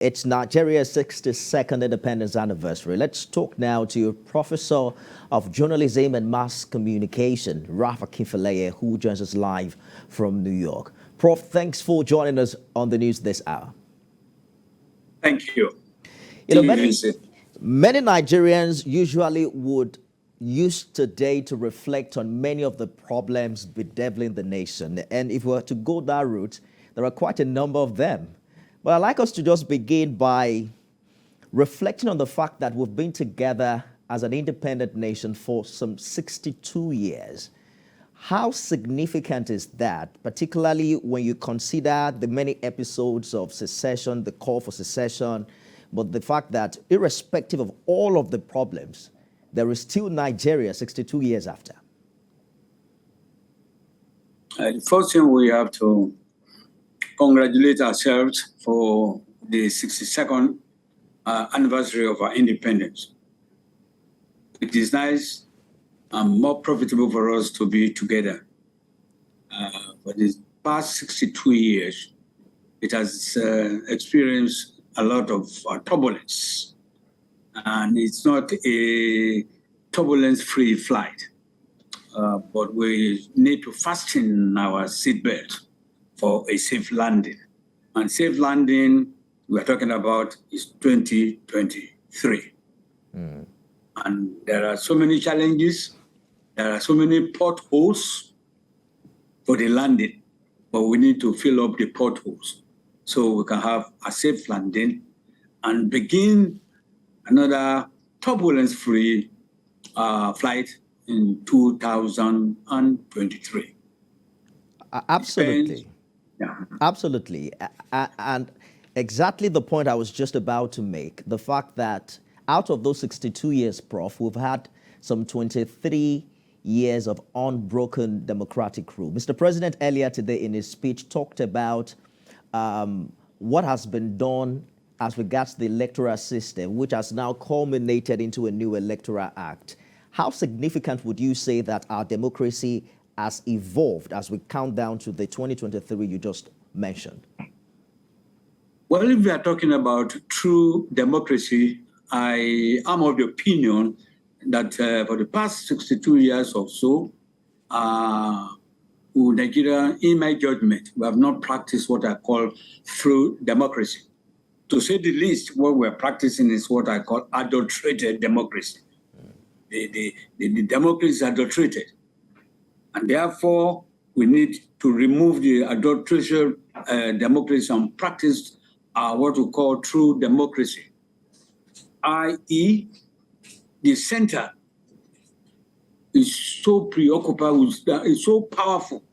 It's Nigeria's 62nd independence anniversary. Let's talk now to Professor of Journalism and Mass Communication, Rafa Kinfeleye, who joins us live from New York. Prof, thanks for joining us on the news this hour. Thank you. Many Nigerians usually would use today to reflect on many of the problems bedeviling the nation. And if we were to go that route, there are quite a number of them. But I'd like us to just begin by reflecting on the fact that we've been together as an independent nation for some 62 years. How significant is that, particularly when you consider the many episodes of secession, the call for secession, but the fact that irrespective of all of the problems, there is still Nigeria 62 years after? The first thing we have to congratulate ourselves for the 62nd anniversary of our independence. It is nice and more profitable for us to be together. For the past 62 years, it has experienced a lot of turbulence. And it's not a turbulence-free flight, but we need to fasten our seatbelt for a safe landing. And safe landing we're talking about is 2023. And there are so many challenges, there are so many potholes for the landing, but we need to fill up the potholes so we can have a safe landing and begin another turbulence-free flight in 2023. Absolutely. Yeah. Absolutely. And exactly the point I was just about to make, the fact that out of those 62 years, Prof, we've had some 23 years of unbroken democratic rule. Mr. President earlier today in his speech talked about what has been done as regards the electoral system, which has now culminated into a new electoral act. How significant would you say that our democracy has evolved as we count down to the 2023 you just mentioned? Well, if we are talking about true democracy, I am of the opinion that for the past 62 years or so, Nigeria, in my judgment, we have not practiced what I call true democracy. To say the least, what we're practicing is what I call adulterated democracy. The democracy is adulterated. And therefore, we need to remove the adulteration democracy and practice what we call true democracy, i.e., the center is so preoccupied with, is so powerful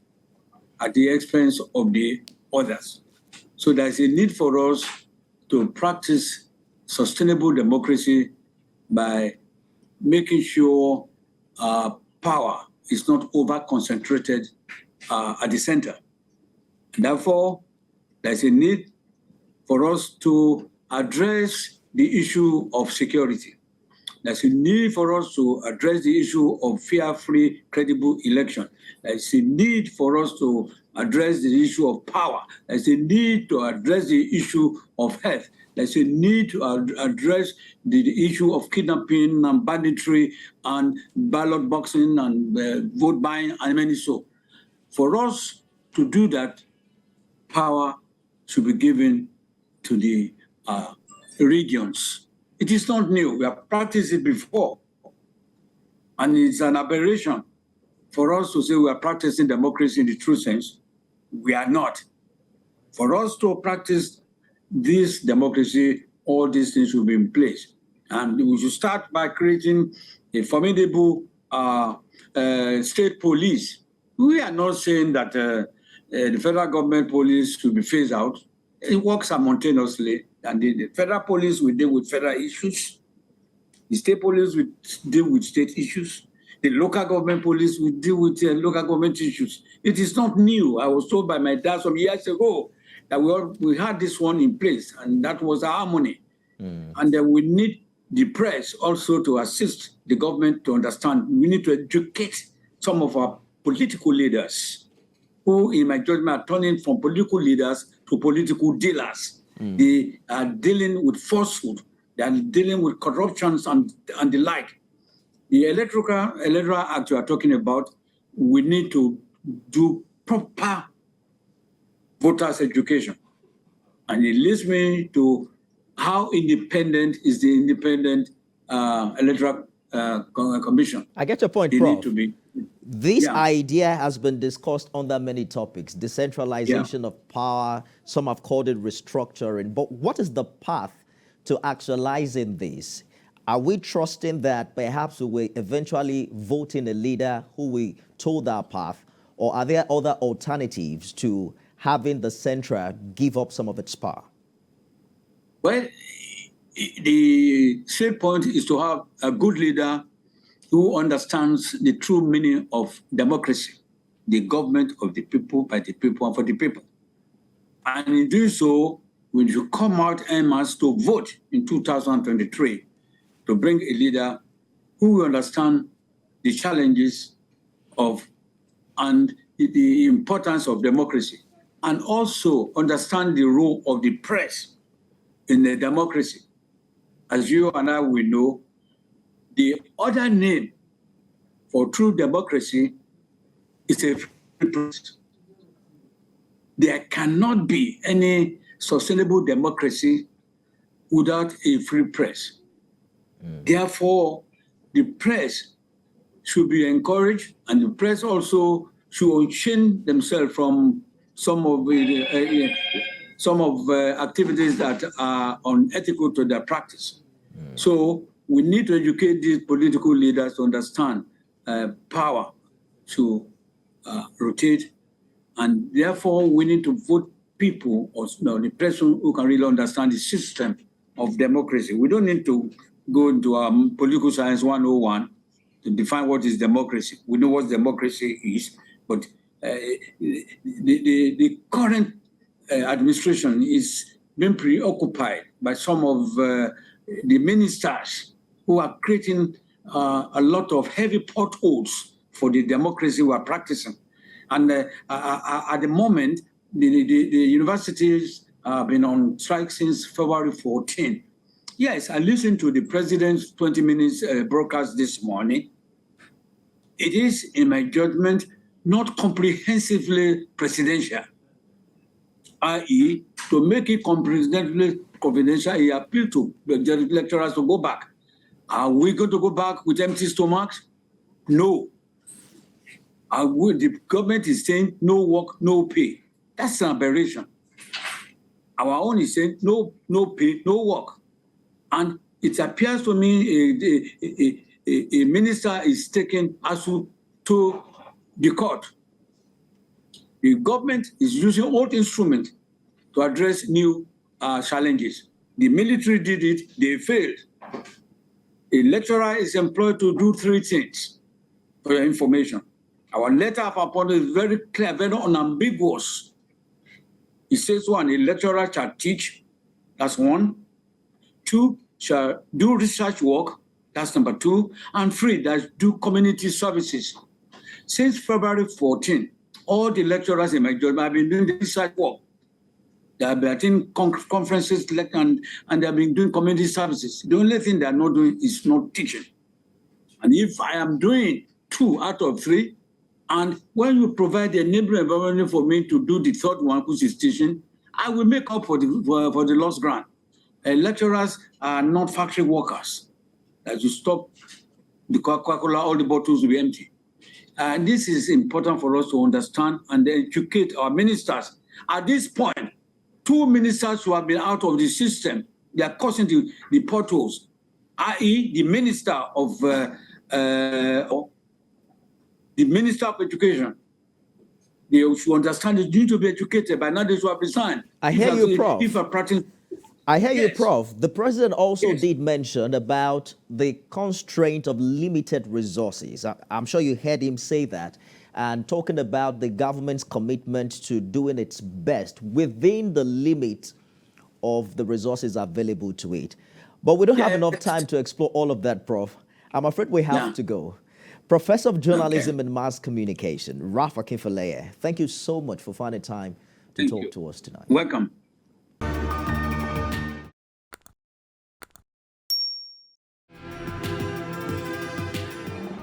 at the expense of the others. So there's a need for us to practice sustainable democracy by making sure power is not over-concentrated at the center. And therefore, there's a need for us to address the issue of security. There's a need for us to address the issue of fair-free, credible election. There's a need for us to address the issue of power. There's a need to address the issue of health. There's a need to address the issue of kidnapping and banditry and ballot boxing and vote buying and many so. For us to do that, power should be given to the regions. It is not new. We have practiced it before. And it's an aberration for us to say we are practicing democracy in the true sense. We are not. For us to practice this democracy, all these things should be in place. And we should start by creating a formidable state police. We are not saying that the federal government police should be phased out. It works simultaneously. And the federal police will deal with federal issues. The state police will deal with state issues. The local government police will deal with local government issues. It is not new. I was told by my dad some years ago that we had this one in place, and that was our harmony. And then we need the press also to assist the government to understand. We need to educate some of our political leaders who, in my judgment, are turning from political leaders to political dealers. They are dealing with falsehood. They are dealing with corruptions and the like. The electoral act you are talking about, we need to do proper voters education. And it leads me to how independent is the independent electoral commission. I get your point, They Prof. need to be. This idea has been discussed under many topics, decentralization of power. Some have called it restructuring. But what is the path to actualizing this? Are we trusting that perhaps we will eventually vote in a leader who will tow that path? Or are there other alternatives to having the central give up some of its power? Well, the straight point is to have a good leader who understands the true meaning of democracy, the government of the people, by the people, and for the people. And in doing so, when you come out en masse to vote in 2023, to bring a leader who will understand the challenges of and the importance of democracy, and also understand the role of the press in the democracy. As you and I will know, the other name for true democracy is a free press. There cannot be any sustainable democracy without a free press. Therefore, the press should be encouraged, and the press also should unchain themselves from some of the activities that are unethical to their practice. So we need to educate these political leaders to understand power to rotate, and therefore we need to vote people, or the person who can really understand the system of democracy. We don't need to go into political science 101 to define what is democracy. We know what democracy is, but the current administration is being preoccupied by some of the ministers who are creating a lot of heavy potholes for the democracy we are practicing. And at the moment, the universities have been on strike since February 14. Yes, I listened to the president's 20 minutes broadcast this morning. It is, in my judgment, not comprehensively presidential, i.e., to make it comprehensively confidential, he appealed to the lecturers to go back. Are we going to go back with empty stomachs? No. The government is saying no work, no pay. That's an aberration. Our own is saying no pay, no work. And it appears to me a minister is taking ASU to the court. The government is using old instruments to address new challenges. The military did it, they failed. A lecturer is employed to do three things, for your information. Our letter of appointment is very clear, very unambiguous. It says one, a lecturer shall teach, that's one. Two, shall do research work, that's number two. And three, that's do community services. Since February 14, all the lecturers in my job have been doing research work. They have been attending conferences and they have been doing community services. The only thing they are not doing is not teaching. And if I am doing 2 out of 3, and when you provide the enabling environment for me to do the third one, which is teaching, I will make up for the lost ground. Lecturers are not factory workers. As you stop the Coca-Cola, all the bottles will be empty. And this is important for us to understand and educate our ministers. At this point, 2 ministers who have been out of the system, they are causing the potholes, i.e. the Minister of Education. They should understand they need to be educated, but now they should have resigned. I hear you, Prof. If a practice, I hear you, yes. Prof. The president also Yes. did mention about the constraint of limited resources. I'm sure you heard him say that, and talking about the government's commitment to doing its best within the limit of the resources available to it. But we don't have enough time to explore all of that, Prof. I'm afraid we have to go. Professor of Journalism and Mass Communication, Rafa Kinfaleye, thank you so much for finding time to talk to us tonight. Welcome.